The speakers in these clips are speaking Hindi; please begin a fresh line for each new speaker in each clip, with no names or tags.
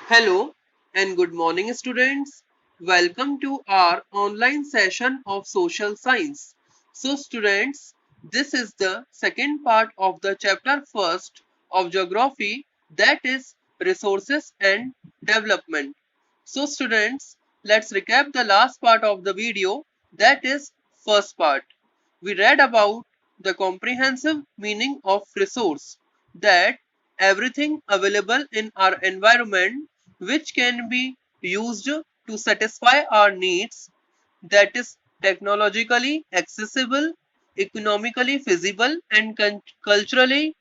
Hello and good morning, students. Welcome to our online session of social science. So, students, this is the second part of the chapter first of geography, that is resources and development. So, students, let's recap the last part of the video, that is first part. We read about the comprehensive meaning of resource, that everything available in our environment which can be used to satisfy our needs, that is technologically accessible, economically feasible and culturally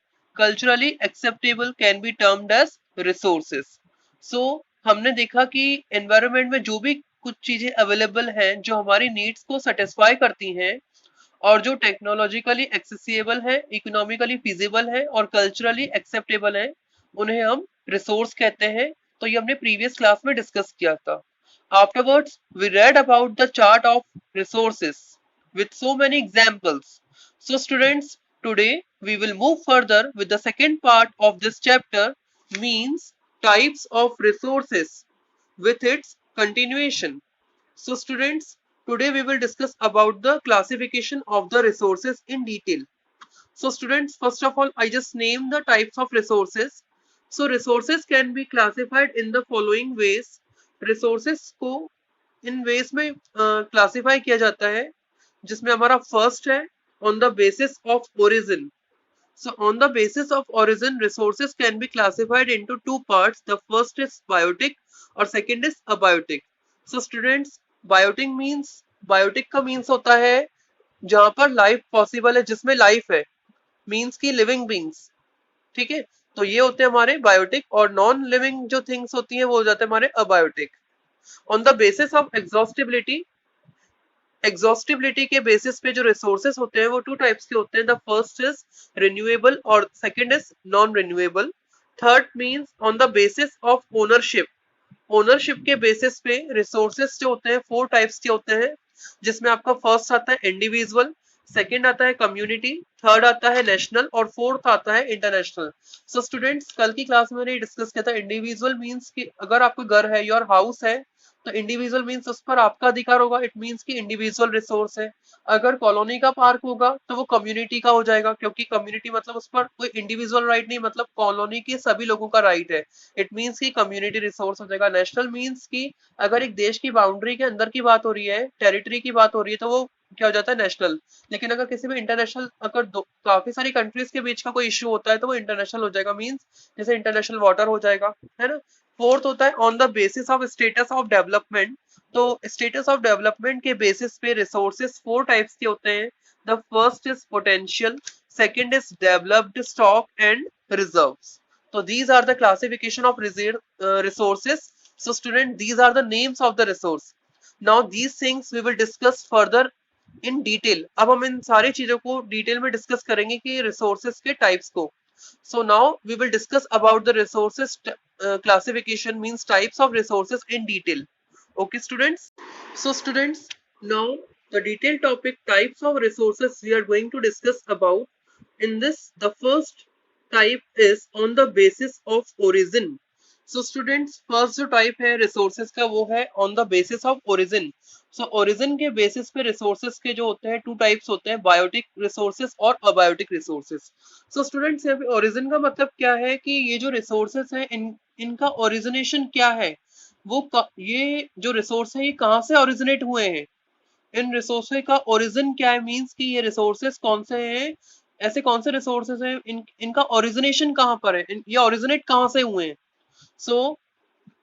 acceptable can be termed as resources. So हमने देखा कि environment में जो भी कुछ चीजें अवेलेबल हैं जो हमारी नीड्स को सेटिस्फाई करती हैं और जो टेक्नोलॉजिकली एक्सेसिबल है, इकोनॉमिकली फिजिबल है और कल्चरली एक्सेप्टेबल है, उन्हें हम रिसोर्स कहते हैं। तो ये हमने प्रीवियस क्लास में डिस्कस किया था। Afterwards we read about the chart of resources with so many examples. So students, today we will move further with the second part of this chapter, means types of resources, with its continuation. So students, today we will discuss about the classification of the resources in detail. So students, first of all, I just name the types of resources. So resources can be classified in the following ways. Resources को इन ways में classify किया जाता है, जिसमें हमारा first है on the basis of origin. So on the basis of origin, resources can be classified into two parts. The first is biotic और second is abiotic. So students, biotic का means होता है जहां पर लाइफ पॉसिबल है, जिसमें लाइफ है, मीन्स की लिविंग बींग्स। ठीक है, तो ये होते हैं हमारे बायोटिक, और नॉन लिविंग जो थिंग्स होती हैं वो हो जाते हैं हमारे abiotic. On the basis of exhaustibility के बेसिस पे जो रिसोर्सेस होते हैं वो टू टाइप्स के होते हैं। द फर्स्ट इज रिन्यूएबल और second is non renewable. Third means on the basis of ownership. Ownership के बेसिस पे रिसोर्सेस जो होते हैं फोर टाइप्स के होते हैं, जिसमें आपका फर्स्ट आता है इंडिविजुअल, सेकंड आता है कम्युनिटी, थर्ड आता है नेशनल और फोर्थ आता है इंटरनेशनल। सो स्टूडेंट्स, कल की क्लास में मैंने डिस्कस किया था इंडिविजुअल मींस कि अगर आपका घर है, योर हाउस है, तो इंडिविजुअल मींस उस पर आपका अधिकार होगा, इट मींस कि इंडिविजुअल रिसोर्स है। अगर कॉलोनी का पार्क होगा तो वो कम्युनिटी का हो जाएगा, क्योंकि कम्युनिटी मतलब उस पर कोई इंडिविजुअल राइट नहीं, मतलब कॉलोनी के सभी लोगों का राइट है, इट मींस की कम्युनिटी रिसोर्स हो जाएगा। नेशनल मींस की अगर एक देश की बाउंड्री के अंदर की बात हो रही है, टेरिटरी की बात हो रही है, तो वो क्या हो जाता है, नेशनल। लेकिन अगर किसी भी इंटरनेशनल, अगर काफी सारी कंट्रीज के बीच का कोई इश्यू होता है तो वो इंटरनेशनल हो जाएगा, मींस जैसे इंटरनेशनल वाटर हो जाएगा, है ना। फोर्थ होता है on the basis of status of development. तो स्टेटस ऑफ डेवलपमेंट के बेसिस पे रिसोर्सेस फोर टाइप्स के होते हैं। The first is potential, second is developed, stock and reserves. So these are the classification of resources. So student, these are the names of the resource. Now these things we will discuss further in detail. अब हम इन सारी चीजों को डिटेल में डिस्कस करेंगे कि रिसोर्सेस के टाइप्स को। So now we will discuss about the resources classification, means types of resources in detail. Okay students? So students, now the detailed topic types of resources we are going to discuss about. In this, the first type is on the basis of origin. So students, first जो type है resources का वो है on the basis of origin. So origin के basis पे resources के जो होते हैं two types होते हैं, biotic resources और abiotic resources. So students, यहाँ पे origin का मतलब क्या है कि ये जो resources हैं इनका origination क्या है, ये जो रिसोर्स है ये कहाँ से ओरिजिनेट हुए हैं, इन रिसोर्सेज का ओरिजिन क्या है, मींस कि ये रिसोर्सेज कौन से हैं, ऐसे कौन से रिसोर्सेज हैं, इनका ओरिजिनेशन कहाँ पर है, ये ओरिजिनेट कहाँ से हुए हैं। सो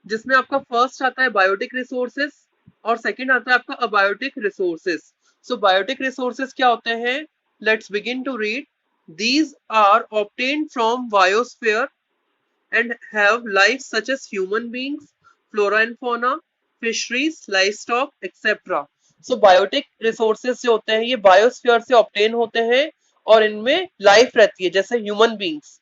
जिसमें आपका फर्स्ट आता है बायोटिक रिसोर्सेज और सेकंड आता है आपका abiotic resources. So biotic resources क्या होते हैं, let's begin to read. These are obtained from biosphere and have life such as human beings, flora and fauna, fisheries, livestock, etc. So biotic resources जो होते हैं ये बायोस्फीयर से ऑब्टेन होते हैं और इनमें लाइफ रहती है, जैसे ह्यूमन बींग्स,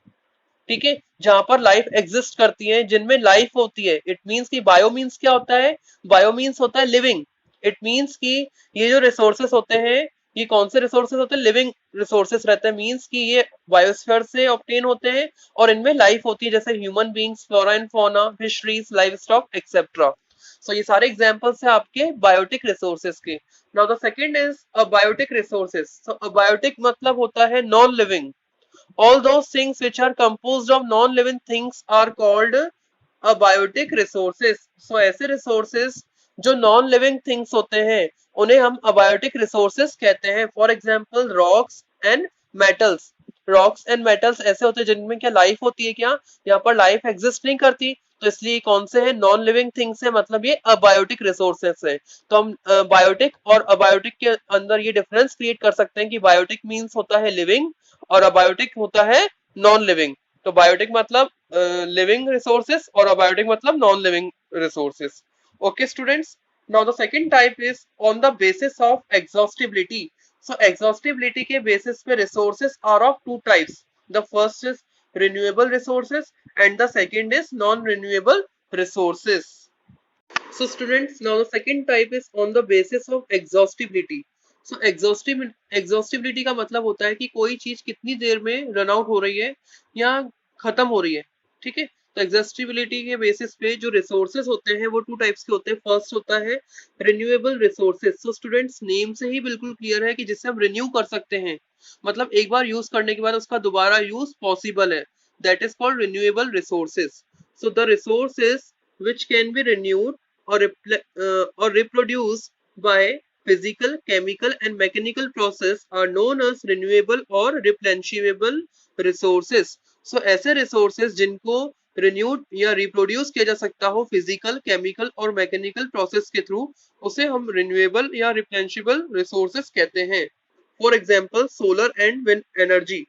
ठीक है, जहां पर लाइफ एग्जिस्ट करती है, जिनमें लाइफ होती है। इट मींस कि बायो मींस क्या होता है, बायो मींस होता है लिविंग। इट मींस कि ये जो रिसोर्सेस होते हैं ये कौन से रिसोर्सेज होते हैं? लिविंग रिसोर्सेज रहते हैं, मींस कि ये बायोस्फीयर से ऑब्टेन होते हैं और इनमें लाइफ होती है, जैसे human beings, flora and fauna, fisheries, livestock etcetera. So ये सारे एग्जांपल्स हैं आपके बायोटिक रिसोर्सेज के। Now the second is abiotic resources. So abiotic मतलब होता है non living. All those things which are composed of non-living things are called abiotic resources. So ऐसे resources जो नॉन लिविंग थिंग्स होते हैं उन्हें हम अबायोटिक रिसोर्सेस कहते हैं। For example rocks and metals. Rocks and metals ऐसे होते हैं जिनमें क्या लाइफ होती है क्या? यहाँ पर लाइफ एग्जिस्ट नहीं करती, तो इसलिए कौन से हैं? नॉन लिविंग थिंग्स है, मतलब ये अबायोटिक रिसोर्सेस है। तो हम बायोटिक और अबायोटिक के अंदर ये डिफरेंस क्रिएट कर सकते हैं कि बायोटिक मीन्स होता है लिविंग और अबायोटिक होता है नॉन लिविंग। तो बायोटिक मतलब लिविंग रिसोर्सेस और अबायोटिक मतलब non living resources. Okay, students. Now the second type is on the basis of exhaustibility. So exhaustibility के basis पे resources are of two types. The first is renewable resources and the second is non-renewable resources. So students, now the second type is on the basis of exhaustibility. So exhaustibility का मतलब होता है कि कोई चीज कितनी देर में रन आउट हो रही है या खत्म हो रही है। ठीक है, तो एग्जॉस्टिबिलिटी के बेसिस पे जो रिसोर्सेज होते हैं वो टू टाइप्स के होते हैं। फर्स्ट होता है renewable resources. So students, name से ही बिल्कुल क्लियर है कि जिससे हम रिन्यू कर सकते हैं, मतलब एक बार यूज करने के बाद उसका दोबारा यूज पॉसिबल है, that is called renewable resources. So the resources which can be renewed or reproduced by physical, chemical and mechanical process are known as renewable or replenishable resources. So ऐसे resources जिनको renewed या reproduce किया जा सकता हो physical, chemical और mechanical process के थ्रू, उसे हम renewable या replenishable resources कहते हैं। For example, solar and wind energy,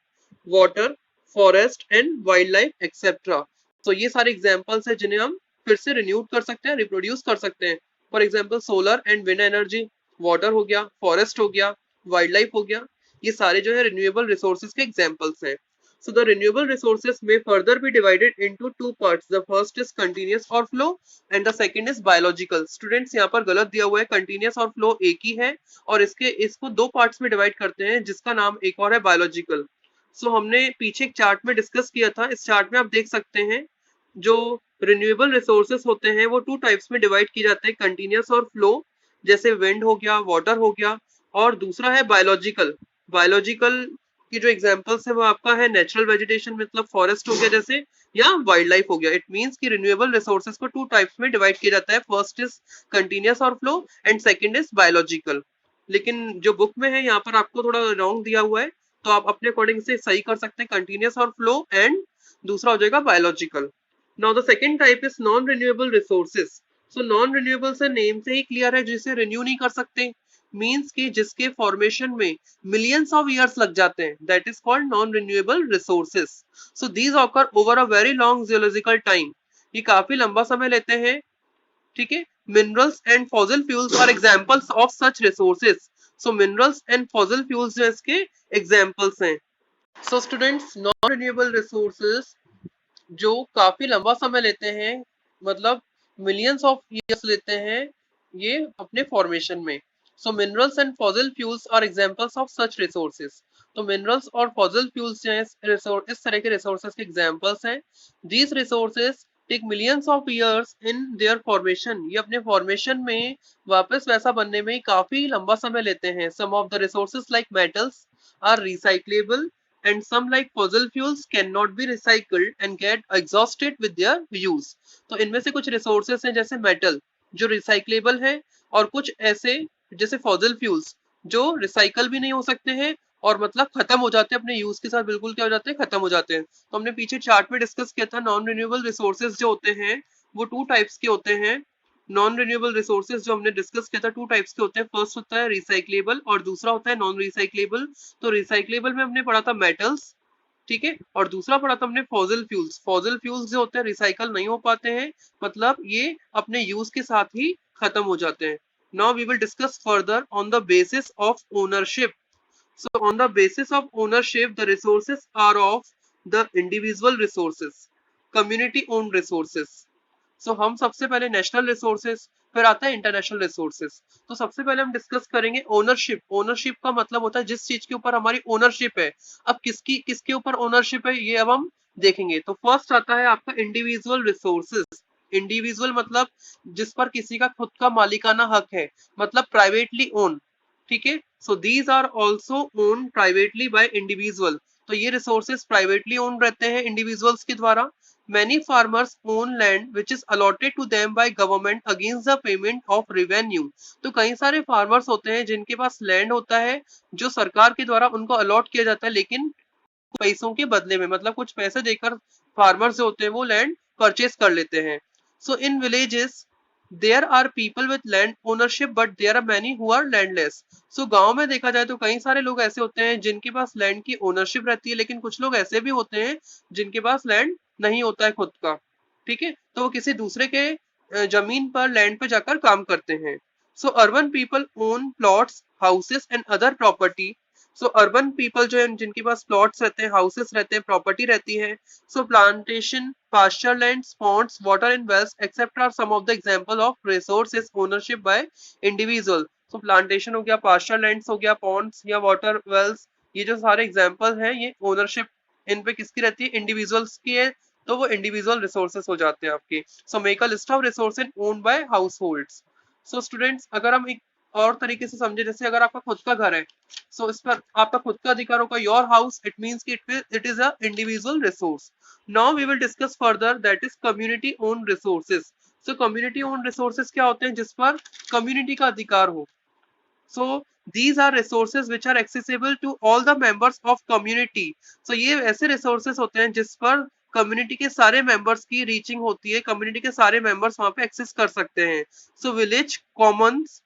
water, forest and wildlife etc. तो ये सारे एग्जाम्पल्स हैं जिन्हें हम फिर से रिन्यूड कर सकते हैं, रिप्रोड्यूस कर सकते हैं। For example solar and wind energy, water हो गया, फॉरेस्ट हो गया, वाइल्ड लाइफ हो गया, ये सारे जो है रिन्यूएबल रिसोर्सेज के एग्जाम्पल्स हैं। So the renewable resources may further be divided into two parts. The first is continuous or flow and the second is biological. Students, यहाँ पर गलत दिया हुआ है, continuous और flow एक ही है और इसको दो पार्ट्स में डिवाइड करते हैं जिसका नाम एक और है बायोलॉजिकल। सो हमने पीछे एक चार्ट में डिस्कस किया था, इस चार्ट में आप देख सकते हैं जो रिन्यूएबल रिसोर्सेस होते हैं वो टू टाइप्स में डिवाइड किए जाते हैं, कंटिन्यूस और फ्लो, जैसे विंड हो गया, वाटर हो गया, और दूसरा है बायोलॉजिकल। बायोलॉजिकल की जो एग्जांपल्स है वो आपका है नेचुरल वेजिटेशन, मतलब फॉरेस्ट हो गया जैसे, या वाइल्ड लाइफ हो गया। इट मींस कि रिन्यूएबल रिसोर्सेस को टू टाइप्स में डिवाइड किया जाता है, फर्स्ट इज कंटिन्यूस और flow and second is biological. लेकिन जो बुक में है यहाँ पर आपको थोड़ा रॉन्ग दिया हुआ है, तो आप अपने अकॉर्डिंग से सही कर सकते हैं, कंटिन्यूस और फ्लो एंड दूसरा हो जाएगा biological. Now the second type is non-renewable resources. So non-renewable से नेम से ही क्लियर है, जिसे रिन्यू नहीं कर सकते, मीन्स कि जिसके फॉर्मेशन में मिलियंस ऑफ ईयर्स लग जाते हैं, that is called non renewable resources. So these occur over a very long geological time, ये काफी लंबा समय लेते हैं। ठीक है, minerals and fossil fuels are examples of such resources. So minerals and fossil fuels जो इसके एग्जांपल्स हैं। So students, non renewable resources जो काफी लंबा समय लेते हैं, मतलब मिलियंस ऑफ ईयर्स लेते हैं ये अपने फॉर्मेशन में। So minerals and fossil fuels are examples of such resources. तो मिनरल्स और फॉसिल फ्यूल्स जो है इस तरह के रिसोर्सेज के एग्जांपल्स हैं। These resources take millions of years in their formation, ये अपने फॉर्मेशन में वापस वैसा बनने में काफी लंबा समय लेते हैं। Some of the resources like metals are recyclable and some like fossil fuels cannot be recycled and get exhausted with their use. तो इनमें से कुछ रिसोर्सेस हैं जैसे मेटल जो रिसाइक्लेबल है, और कुछ ऐसे जैसे फॉसिल फ्यूल्स जो रिसाइकल भी नहीं हो सकते हैं और मतलब खत्म हो जाते हैं अपने यूज के साथ, बिल्कुल क्या हो जाते हैं, खत्म हो जाते हैं। तो हमने पीछे चार्ट में डिस्कस किया था, नॉन रिन्यूएबल रिसोर्सेज जो होते हैं वो टू टाइप्स के होते हैं। नॉन रिन्यूएबल रिसोर्सेज जो हमने डिस्कस किया था टू टाइप्स के होते हैं, फर्स्ट होता है रिसाइक्लेबल और दूसरा होता है नॉन रिसाइक्लेबल। तो रिसाइक्लेबल में हमने पढ़ा था मेटल्स, ठीक है, और दूसरा पढ़ा था हमने फॉसिल फ्यूल्स। फॉसिल फ्यूल्स जो होते हैं रिसाइकल नहीं हो पाते हैं, मतलब ये अपने यूज के साथ ही खत्म हो जाते हैं। Now we will discuss further on the basis of ownership. So on the basis of ownership, the resources are of the individual resources, community owned resources. सो हम सबसे पहले नेशनल रिसोर्सेज, फिर आता है इंटरनेशनल रिसोर्सेज। तो सबसे पहले हम डिस्कस करेंगे ओनरशिप। ओनरशिप का मतलब होता है जिस चीज के ऊपर हमारी ओनरशिप है। अब किसकी किसके ऊपर ओनरशिप है ये अब हम देखेंगे। तो फर्स्ट आता है आपका इंडिविजुअल रिसोर्सेज। इंडिविजुअल मतलब जिस पर किसी का खुद का मालिकाना हक है, मतलब प्राइवेटली ओन। ठीक है, so these are also own privately by individual. तो ये रिसोर्सेज प्राइवेटली ओन रहते हैं इंडिविजुअल्स के द्वारा। Many farmers own land which is allotted to them by government against the payment of revenue। तो कई सारे फार्मर्स होते हैं जिनके पास लैंड होता है जो सरकार के द्वारा उनको अलॉट किया जाता है, लेकिन पैसों के बदले में, मतलब कुछ पैसे देकर फार्मर्स जो होते हैं वो लैंड परचेज कर लेते हैं। So in villages there are people with land ownership but there are many who are landless. So गांव में देखा जाए तो कई सारे लोग ऐसे होते हैं जिनके पास लैंड की ओनरशिप रहती है, लेकिन कुछ लोग ऐसे भी होते हैं जिनके पास लैंड नहीं होता है खुद का। ठीक है, तो वो किसी दूसरे के जमीन पर, लैंड पर जाकर काम करते हैं। सो urban people own plots, houses and other property. So urban people जो है जिनके पास प्लॉट्स रहते हैं, हाउसेस रहते हैं, प्रॉपर्टी रहती है। So plantation, pasture lands, ponds, water and wells except are some of the example of resources ownership by individual. So plantation हो गया, पास्चर लैंड्स हो गया, पॉन्ड्स या वाटर वेल्स, ये जो सारे एग्जांपल हैं ये ओनरशिप इन पे किसकी रहती है, इंडिविजुअल्स की है। तो वो इंडिविजुअल रिसोर्सेज हो जाते हैं आपके। So make a list of resources owned by households. So students अगर हम एक और तरीके से समझे, जैसे अगर आपका खुद का घर है, सो इस पर आपका खुद का अधिकार होगा, योर हाउस, इट मींस कि it is a individual resource. Now we will discuss further that is community own resources. So community own resources क्या होते हैं, जिस पर कम्युनिटी का अधिकार हो। So these are resources which are accessible to all the members of community। So ये ऐसे resources होते हैं जिस पर कम्युनिटी के सारे मेंबर्स की रीचिंग होती है, कम्युनिटी के सारे मेंबर्स वहां पे एक्सेस कर सकते हैं। सो विलेज कॉमन्स,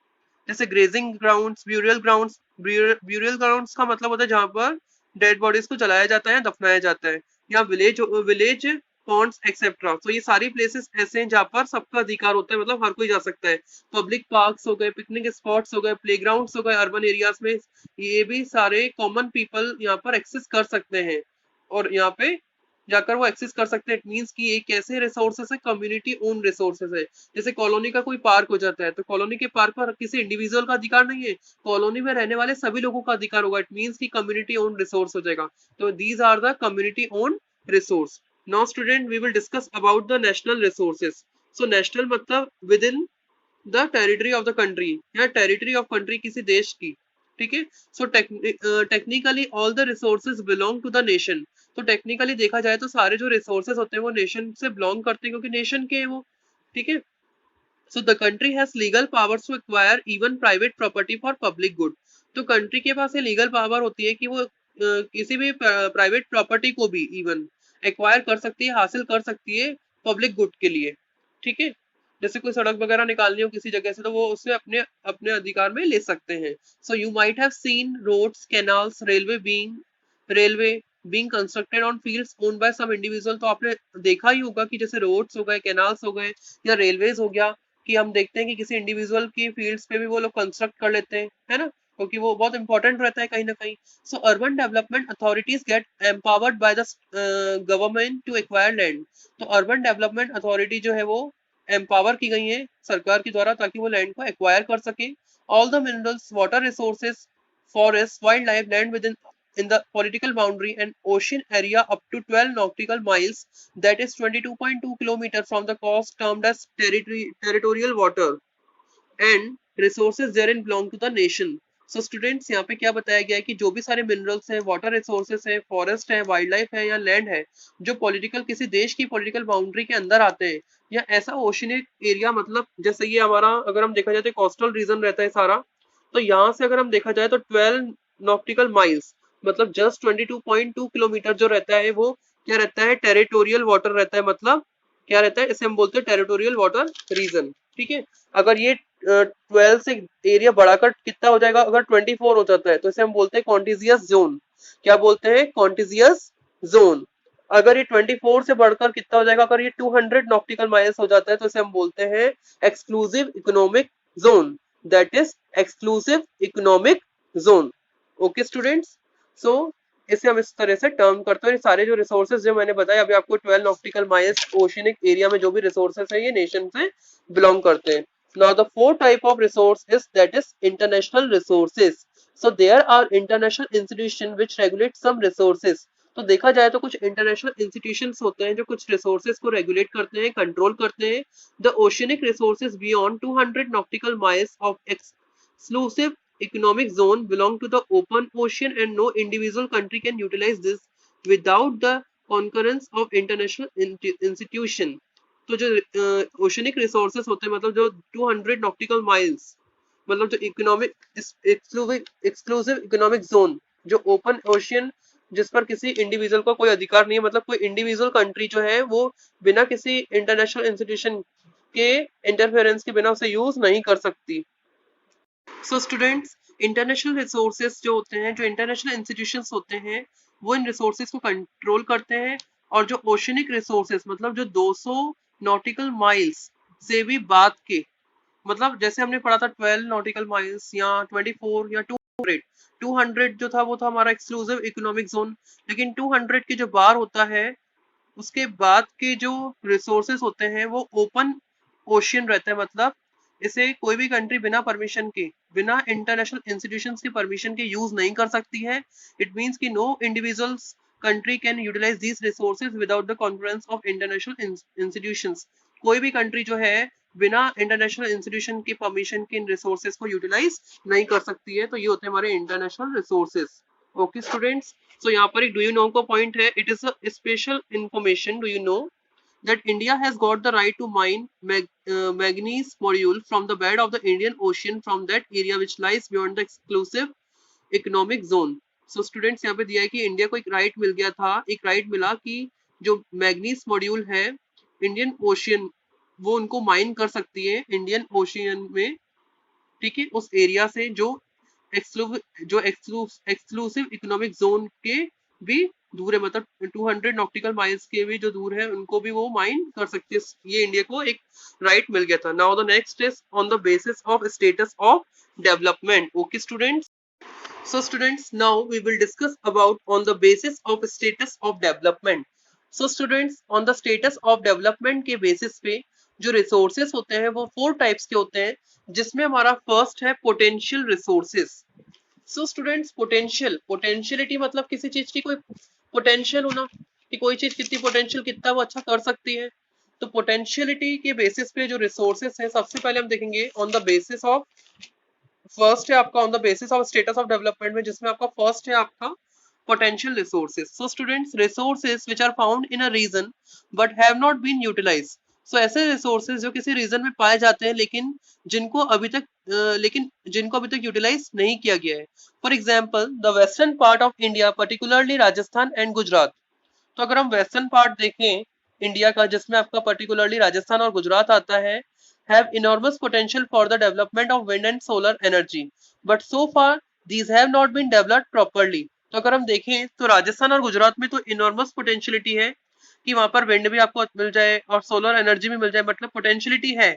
जैसे grazing grounds, burial grounds. Burial grounds का मतलब होता है जहां पर डेड बॉडीज को जलाया जाता है, दफनाया जाता है। या विलेज विलेज पॉन्ड्स एक्सेट्रा। तो ये सारी प्लेसेस ऐसे हैं जहाँ पर सबका अधिकार होता है, मतलब हर कोई जा सकता है। पब्लिक पार्क्स हो गए, पिकनिक स्पॉट्स हो गए, प्लेग्राउंड्स हो गए अर्बन एरियाज में, ये भी सारे कॉमन पीपल यहाँ पर एक्सेस कर सकते हैं और यहाँ पे जाकर वो एक्सेस कर सकते हैं। इट मींस कि ये कैसे रिसोर्सेस है, कम्युनिटी ओन रिसोर्सेस है। जैसे कॉलोनी का कोई पार्क हो जाता है तो कॉलोनी के पार्क पर किसी इंडिविजुअल का अधिकार नहीं है, कॉलोनी में रहने वाले सभी लोगों का अधिकार होगा। इट मींस कि कम्युनिटी ओन रिसोर्स हो जाएगा। तो these are the community own resource. Now student we will discuss about the national resources. So national मतलब within the territory of the country, या टेरिटरी ऑफ कंट्री किसी देश की। ठीक है, so technically all the resources belong to the nation. तो टेक्निकली देखा जाए तो सारे जो रिसोर्सेज होते हैं वो नेशन से बिलोंग करते हैं, क्योंकि नेशन के हैं वो। ठीक है, so the country has legal powers to acquire even private property for public good. तो कंट्री के पास ये लीगल पावर होती है कि वो किसी भी प्राइवेट प्रॉपर्टी को भी इवन एक्वायर कर सकती है, हासिल कर सकती है पब्लिक गुड के लिए। ठीक है, जैसे कोई सड़क वगैरह निकालनी हो किसी जगह से तो वो उससे अपने अपने अधिकार में ले सकते हैं। So you might have seen roads, canals, railway being constructed on fields owned by some individual. तो आपने देखा ही होगा कि जैसे रोड्स हो गए, कैनाल्स हो गए या रेलवेज हो गया, कि हम देखते हैं कि किसी इंडिविजुअल की फील्ड्स पे भी वो लोग कंस्ट्रक्ट कर लेते हैं, है ना, क्योंकि वो बहुत इंपॉर्टेंट रहता है कहीं ना कहीं। So urban development authorities get empowered by the government to acquire land. तो अर्बन डेवलपमेंट अथॉरिटी जो है वो एम्पावर की गई है सरकार के द्वारा ताकि वो लैंड को एक्वायर कर सके। All the minerals, water resources, forest, wild life, land with in the political boundary and ocean area up to 12 nautical miles, that is 22.2 kilometers from the coast termed as territorial water and resources therein belong to the nation। So students यहाँ पे क्या बताया गया है कि जो भी सारे मिनरल्स हैं, वाटर रिसोर्सेस है, फॉरेस्ट है, वाइल्ड लाइफ है या लैंड है, जो पॉलिटिकल किसी देश की पॉलिटिकल बाउंड्री के अंदर आते हैं, या ऐसा ओशनिक एरिया, मतलब जैसे ये हमारा अगर हम देखा जाए तो कोस्टल रीजन रहता है सारा, तो यहाँ से अगर हम देखा जाए तो 12 नॉटिकल माइल्स मतलब जस्ट 22.2 किलोमीटर जो रहता है वो क्या रहता है, टेरिटोरियल वाटर रहता है। मतलब क्या रहता है, इसे हम बोलते हैं टेरिटोरियल वाटर रीजन। ठीक है, अगर ये 12 से एरिया बढ़ाकर कितना हो जाएगा, अगर 24 हो जाता है तो इसे हम बोलते हैं कॉन्टिजियस जोन। क्या बोलते हैं, कॉन्टिजियस जोन। अगर ये 24 से बढ़कर कितना हो जाएगा, अगर ये 200 नॉटिकल माइल्स हो जाता है तो इसे हम बोलते हैं exclusive economic zone. That is exclusive economic zone. Okay students, so इसे हम इस तरह से टर्म करते हैं। सारे जो रिसोर्सेज जो मैंने बताया अभी आपको 12 नॉटिकल माइल्स ओशियनिक एरिया में जो भी रिसोर्सेज है ये नेशन से बिलोंग करते हैं। Now the fourth type of resource is that is international resources. So there are international institution which regulate some resources. तो देखा जाए तो कुछ इंटरनेशनल इंस्टीट्यूशंस होते हैं जो कुछ रिसोर्सेज को रेगुलेट करते हैं, कंट्रोल करते हैं। The oceanic resources beyond 200 nautical miles of exclusive economic zone belong to the open ocean and no individual country can utilize this without the concurrence of international institution। तो जो ओशनिक रिसोर्सेस होते हैं मतलब जो 200 नॉटिकल माइल्स मतलब जो इकोनॉमिक एक्सक्लूसिव इकोनॉमिक जोन जो ओपन ओशियन जिस पर किसी इंडिविजुअल का कोई अधिकार नहीं है, मतलब कोई इंडिविजुअल कंट्री जो है वो बिना किसी इंटरनेशनल इंस्टीट्यूशन के इंटरफेरेंस के बिना उसे यूज नहीं कर सकती। सो स्टूडेंट्स, इंटरनेशनल रिसोर्सेज जो होते हैं, जो इंटरनेशनल इंस्टीट्यूशंस होते हैं, वो इन रिसोर्सेज को कंट्रोल करते हैं। और जो ओशनिक रिसोर्सेज मतलब जो 200 नॉटिकल माइल्स से भी बाद के, मतलब जैसे हमने पढ़ा था 12 नॉटिकल माइल्स या 24 या 200, 200 जो था वो था हमारा एक्सक्लूसिव इकोनॉमिक जोन। लेकिन 200 के जो बाहर होता है उसके बाद के जो रिसोर्सेस होते हैं वो ओपन ओशियन रहता है, मतलब इसे कोई भी कंट्री बिना परमिशन के, बिना इंटरनेशनल इंस्टीट्यूशंस की परमिशन के यूज नहीं कर सकती है। इट मींस कि no individuals country can utilize these resources without the conference of international institutions. कोई भी कंट्री जो है बिना इंटरनेशनल इंस्टीट्यूशन की परमिशन के इन रिसोर्सेज को यूटिलाइज नहीं कर सकती है। तो ये होते हैं हमारे इंटरनेशनल रिसोर्सेज। ओके स्टूडेंट्स, सो यहाँ पर एक डू यू नो का पॉइंट है। It is a special information. Do you know that India has got the right to mine manganese module from the bed of the Indian Ocean from that area which lies beyond the exclusive economic zone. So students यहाँ पे दिया है कि इंडिया को एक राइट मिल गया था, एक राइट मिला कि जो मैग्नीज मॉड्यूल है इंडियन ओशियन वो उनको माइन कर सकती है इंडियन ओशियन में, ठीक है, उस एरिया से जो एक्सक्लूसिव इकोनॉमिक जोन के भी दूर है, मतलब 200 नॉटिकल माइल्स के भी जो दूर है उनको भी वो माइन कर सकती है। ये इंडिया को एक राइट मिल गया था। Now the next is on the basis of status of development. Okay students, so students, now we will discuss about on the basis of status of development। so students, on the status of development के basis पे जो resources होते हैं वो 4 types के होते हैं, जिसमें हमारा first है potential resources। so students, potentiality मतलब किसी चीज की कोई potential होना कि कोई चीज कितनी potential कितना वो अच्छा कर सकती है। तो potentiality के basis पे जो resources है सबसे पहले हम देखेंगे on the basis of first है आपका on the basis of status of development में, जिसमें आपका फर्स्ट है आपका potential resources. So students, resources which are found in a region but have not been utilised. So ऐसे रिसोर्सेज जो किसी रीजन में पाए जाते हैं लेकिन जिनको अभी तक यूटिलाइज नहीं किया गया है। For example the western part of India, particularly Rajasthan and Gujarat. तो अगर हम वेस्टर्न पार्ट देखें इंडिया का, जिसमें आपका पर्टिकुलरली राजस्थान और गुजरात आता है, have enormous potential for the development of wind and solar energy, but so far these have not been developed properly। तो अगर हम देखें तो राजस्थान और गुजरात में तो enormous potentiality है कि वहां पर विंड भी आपको मिल जाए और सोलर एनर्जी भी मिल जाए, मतलब पोटेंशियलिटी है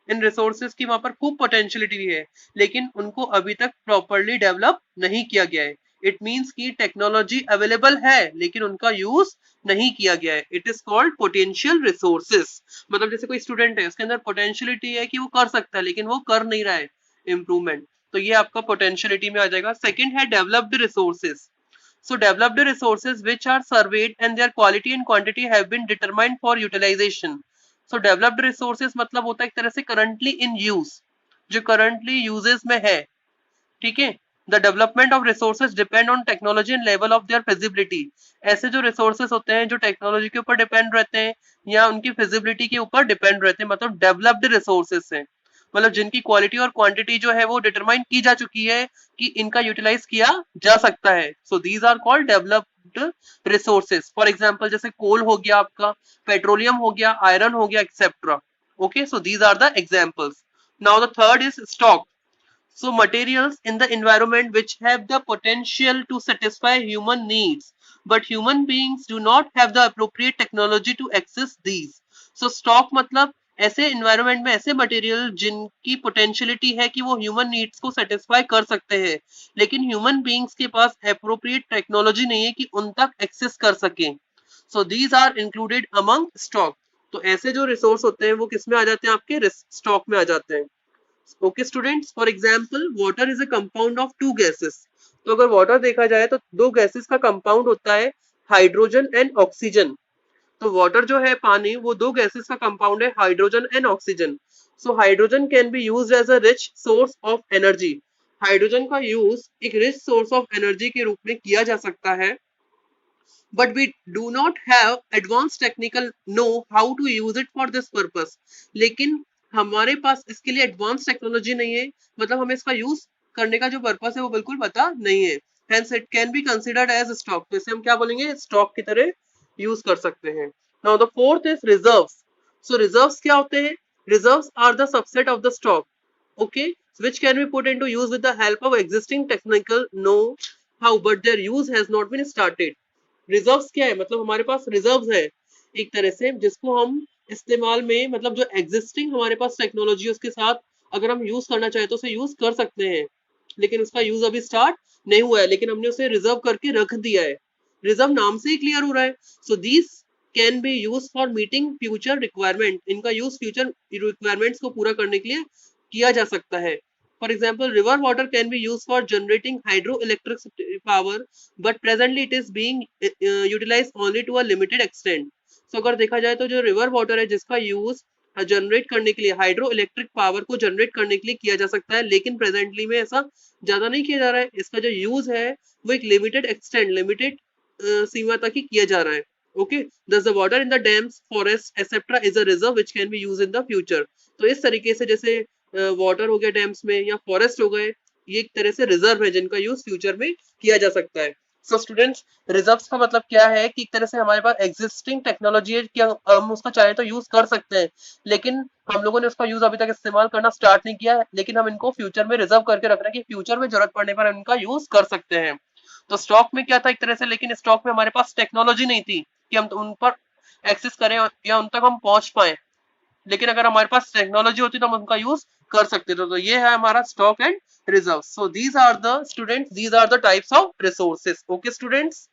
इन रिसोर्सेज की, वहां पर खूब पोटेंशियलिटी भी है, लेकिन उनको अभी तक प्रॉपरली डेवलप नहीं किया गया है। इट मींस कि टेक्नोलॉजी अवेलेबल है लेकिन उनका यूज नहीं किया गया है। It is called potential resources. मतलब जैसे कोई स्टूडेंट है उसके अंदर पोटेंशियलिटी है कि वो कर सकता है लेकिन वो कर नहीं रहा है इम्प्रूवमेंट, तो ये आपका पोटेंशियलिटी में आ जाएगा। सेकेंड है developed resources. So developed resources which are surveyed and their quality and quantity have been determined for utilization। So developed resources मतलब होता है एक तरह से currently in use, जो currently uses में है, ठीक है। The development of resources depend on technology and level of their feasibility। ऐसे जो resources होते हैं जो टेक्नोलॉजी के ऊपर डिपेंड रहते हैं या उनकी फिजिबिलिटी के ऊपर डिपेंड रहते हैं, मतलब डेवलप्ड रिसोर्सेज हैं, मतलब जिनकी क्वालिटी और क्वांटिटी जो है वो डिटरमाइन की जा चुकी है कि इनका यूटिलाइज किया जा सकता है। So these are called developed resources. For example जैसे कोल हो गया, आपका पेट्रोलियम हो गया, आयरन हो गया, etcetera. Okay, so these are the examples. Now the third is stock. So materials in the environment which have the potential to satisfy human needs, but human beings do not have the appropriate technology to access these। So stock मतलब ऐसे इन्वायरमेंट में ऐसे मटेरियल जिनकी पोटेंशियलिटी है कि वो ह्यूमन नीड्स को सेटिस्फाई कर सकते हैं, लेकिन ह्यूमन बींग्स के पास अप्रोप्रिएट टेक्नोलॉजी नहीं है कि उन तक एक्सेस कर सके। So these are included among stock. तो ऐसे जो रिसोर्स होते हैं वो किस में आ जाते हैं, आपके स्टॉक में आ जाते हैं। Okay students, for example water is a compound of two gases. तो अगर वाटर देखा जाए तो दो गैसेस का कंपाउंड होता है, हाइड्रोजन एंड ऑक्सीजन। तो वाटर जो है पानी, वो दो गैसेस का कंपाउंड है, hydrogen and oxygen. So hydrogen can be used as a rich source of energy. Hydrogen का यूज एक रिच सोर्स ऑफ एनर्जी के रूप में किया जा सकता है, but we do not have advanced technical know how to use it for this purpose। लेकिन हमारे पास इसके लिए एडवांस टेक्नोलॉजी नहीं है, मतलब हमें इसका यूज करने का जो पर्पस है वो बिल्कुल पता नहीं है। Hence it can be considered as stock। तो इसे हम क्या बोलेंगे, स्टॉक की तरह यूज कर सकते हैं। Now the fourth is reserves। So reserves क्या होते हैं? Reserves are the subset of the stock, okay, which can be put into use with the help of existing technical know how, but their use has not been started। Reserves क्या है, मतलब हमारे पास रिजर्व्स है एक तरह से, जिसको हम इस्तेमाल में, मतलब जो एग्जिस्टिंग हमारे पास टेक्नोलॉजी है उसके साथ अगर हम यूज करना चाहे तो उसे यूज कर सकते हैं, लेकिन उसका यूज अभी स्टार्ट नहीं हुआ है, लेकिन हमने उसे रिजर्व करके रख दिया है। रिजर्व नाम से ही क्लियर हो रहा है। So these can be use for meeting future requirement. इनका यूज फ्यूचर रिक्वायरमेंट्स को पूरा करने के लिए किया जा सकता है। For example, river water can be used for generating hydroelectric power, but presently it is being utilized only to a limited extent। So अगर देखा जाए तो जो रिवर वाटर है जिसका यूज जनरेट करने के लिए, हाइड्रो इलेक्ट्रिक पावर को जनरेट करने के लिए किया जा सकता है, लेकिन प्रेजेंटली में ऐसा ज्यादा नहीं किया जा रहा है। इसका जो यूज है वो एक लिमिटेड एक्सटेंट, लिमिटेड सीमा तक ही किया जा रहा है। Okay, thus the water in the dams, forests, etc. is a reserve which can be used in the future। तो इस तरीके से जैसे वाटर हो गया डैम्स में या फॉरेस्ट हो गए, ये एक तरह से रिजर्व है जिनका यूज फ्यूचर में किया जा सकता है। सो स्टूडेंट्स, रिजर्व्स का मतलब क्या है कि एक तरह से हमारे पास एग्जिस्टिंग टेक्नोलॉजी है कि हम उसका चाहे तो यूज कर सकते हैं, लेकिन हम लोगों ने उसका यूज अभी तक इस्तेमाल करना स्टार्ट नहीं किया है, लेकिन हम इनको फ्यूचर में रिजर्व करके रख रहे हैं कि फ्यूचर में जरूरत पड़ने पर हम इनका यूज कर सकते हैं। तो स्टॉक में क्या था एक तरह से, लेकिन स्टॉक में हमारे पास टेक्नोलॉजी नहीं थी कि हम उन पर एक्सेस करें या उन तक हम पहुंच पाए, लेकिन अगर हमारे पास टेक्नोलॉजी होती तो हम उनका यूज कर सकते थे। तो ये है हमारा stock and reserve. So these are the students, these are the types of resources. Okay students.